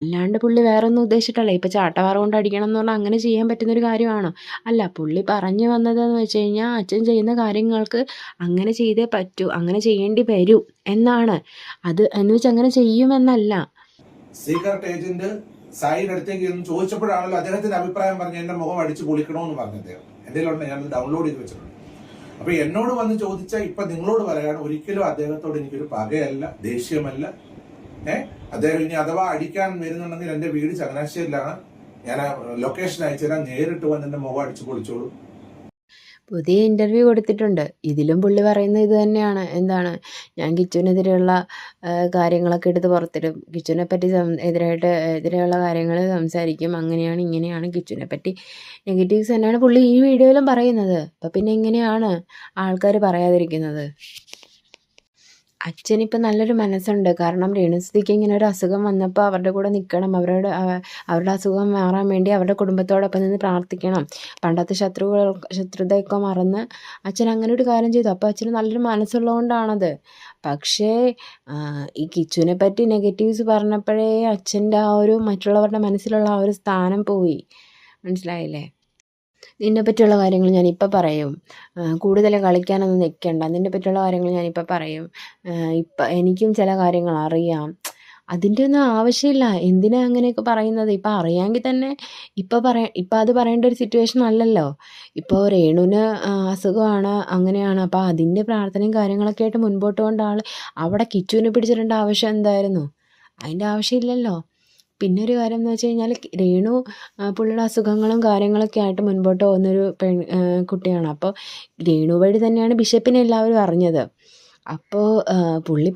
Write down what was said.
അല്ലാണ്ട് പുള്ളി വേറൊന്നും ഉദ്ദേശിച്ചിട്ടല്ല. ഇപ്പം ചാട്ടവാറ് കൊണ്ട് അടിക്കണം എന്ന് പറഞ്ഞാൽ അങ്ങനെ ചെയ്യാൻ പറ്റുന്നൊരു കാര്യമാണോ? അല്ല, പുള്ളി പറഞ്ഞു വന്നതെന്ന് വെച്ച് കഴിഞ്ഞാൽ അച്ഛൻ ചെയ്യുന്ന കാര്യങ്ങൾക്ക് അങ്ങനെ ചെയ്തേ പറ്റൂ, അങ്ങനെ ചെയ്യേണ്ടി വരൂ എന്നാണ്. അത് എന്ന് വെച്ചാൽ അങ്ങനെ ചെയ്യുമെന്നല്ല. സീക്രട്ട് ഏജന്റ് സായിയുടെ അടുത്തേക്ക് ചോദിച്ചപ്പോഴാണല്ലോ അദ്ദേഹത്തിന്റെ അഭിപ്രായം പറഞ്ഞ് എന്റെ മുഖം അടിച്ച് പൊളിക്കണമെന്ന് പറഞ്ഞത്. എന്റെ ഞാൻ ഡൗൺലോഡ് ചെയ്ത് വെച്ചിട്ടുണ്ട്. അപ്പൊ എന്നോട് വന്ന് ചോദിച്ചാൽ ഇപ്പൊ നിങ്ങളോട് പറയാണ്, ഒരിക്കലും അദ്ദേഹത്തോട് എനിക്കൊരു പകയല്ല, ദേഷ്യമല്ല. അദ്ദേഹം ഇനി അഥവാ അടിക്കാൻ വരുന്നുണ്ടെങ്കിൽ എന്റെ വീട് ചങ്ങനാശ്ശേരിയിലാണ്, ഞാൻ ആ ലൊക്കേഷൻ അയച്ചുതരാൻ, നേരിട്ട് വന്ന് എന്റെ മുഖം അടിച്ച് പൊളിച്ചോളൂ. പുതിയ ഇൻ്റർവ്യൂ കൊടുത്തിട്ടുണ്ട്. ഇതിലും പുള്ളി പറയുന്നത് ഇത് തന്നെയാണ്. എന്താണ്, ഞാൻ കിച്ചുവിനെതിരെയുള്ള കാര്യങ്ങളൊക്കെ എടുത്ത് പുറത്തിടും, കിച്ചുവിനെ പറ്റി എതിരെയുള്ള കാര്യങ്ങൾ സംസാരിക്കും, അങ്ങനെയാണ് ഇങ്ങനെയാണ്, കിച്ചുവിനെ പറ്റി നെഗറ്റീവ്സ് തന്നെയാണ് പുള്ളി ഈ വീഡിയോയിലും പറയുന്നത്. അപ്പം പിന്നെ എങ്ങനെയാണ് ആൾക്കാർ പറയാതിരിക്കുന്നത്? അച്ഛനിപ്പം നല്ലൊരു മനസ്സുണ്ട്. കാരണം രേണുസുധിക്ക് ഇങ്ങനെ ഒരു അസുഖം വന്നപ്പോൾ അവരുടെ കൂടെ നിൽക്കണം, അവരുടെ അസുഖം മാറാൻ വേണ്ടി അവരുടെ കുടുംബത്തോടൊപ്പം നിന്ന് പ്രാർത്ഥിക്കണം, പണ്ടത്തെ ശത്രുതയൊക്കെ മറന്ന് അച്ഛൻ അങ്ങനെ ഒരു കാര്യം ചെയ്തു. അപ്പോൾ അച്ഛന് നല്ലൊരു മനസ്സുള്ളതുകൊണ്ടാണത്. പക്ഷേ ഈ കിച്ചുവിനെ പറ്റി നെഗറ്റീവ്സ് പറഞ്ഞപ്പോഴേ അച്ഛൻ്റെ ആ ഒരു മറ്റുള്ളവരുടെ മനസ്സിലുള്ള ആ ഒരു സ്ഥാനം പോയി. മനസ്സിലായില്ലേ? നിന്നെ പറ്റിയുള്ള കാര്യങ്ങൾ ഞാനിപ്പോൾ പറയും, കൂടുതൽ കളിക്കാനൊന്നും നിൽക്കണ്ട, നിന്നെ പറ്റിയുള്ള കാര്യങ്ങൾ ഞാനിപ്പോൾ പറയും, ഇപ്പം എനിക്കും ചില കാര്യങ്ങൾ അറിയാം. അതിൻ്റെ ഒന്നും ആവശ്യമില്ല. എന്തിനാ അങ്ങനെയൊക്കെ പറയുന്നത്? ഇപ്പം അറിയാമെങ്കിൽ തന്നെ ഇപ്പം അത് പറയേണ്ട ഒരു സിറ്റുവേഷൻ അല്ലല്ലോ. ഇപ്പോൾ രേണുവിന് അസുഖമാണ്, അങ്ങനെയാണ്, അപ്പോൾ അതിൻ്റെ പ്രാർത്ഥനയും കാര്യങ്ങളൊക്കെ ആയിട്ട് മുൻപോട്ട് കൊണ്ട് അവിടെ കിച്ചുവിനെ പിടിച്ചിടേണ്ട ആവശ്യം എന്തായിരുന്നു? അതിൻ്റെ ആവശ്യമില്ലല്ലോ. പിന്നെ ഒരു കാര്യം എന്ന് വെച്ച് കഴിഞ്ഞാൽ രേണു പുള്ളിയുടെ അസുഖങ്ങളും കാര്യങ്ങളൊക്കെ ആയിട്ട് മുൻപോട്ട് പോകുന്നൊരു കുട്ടിയാണ്. അപ്പോൾ രേണു വഴി തന്നെയാണ് ബിഷപ്പിനെ എല്ലാവരും അറിഞ്ഞത്. അപ്പോൾ പുള്ളി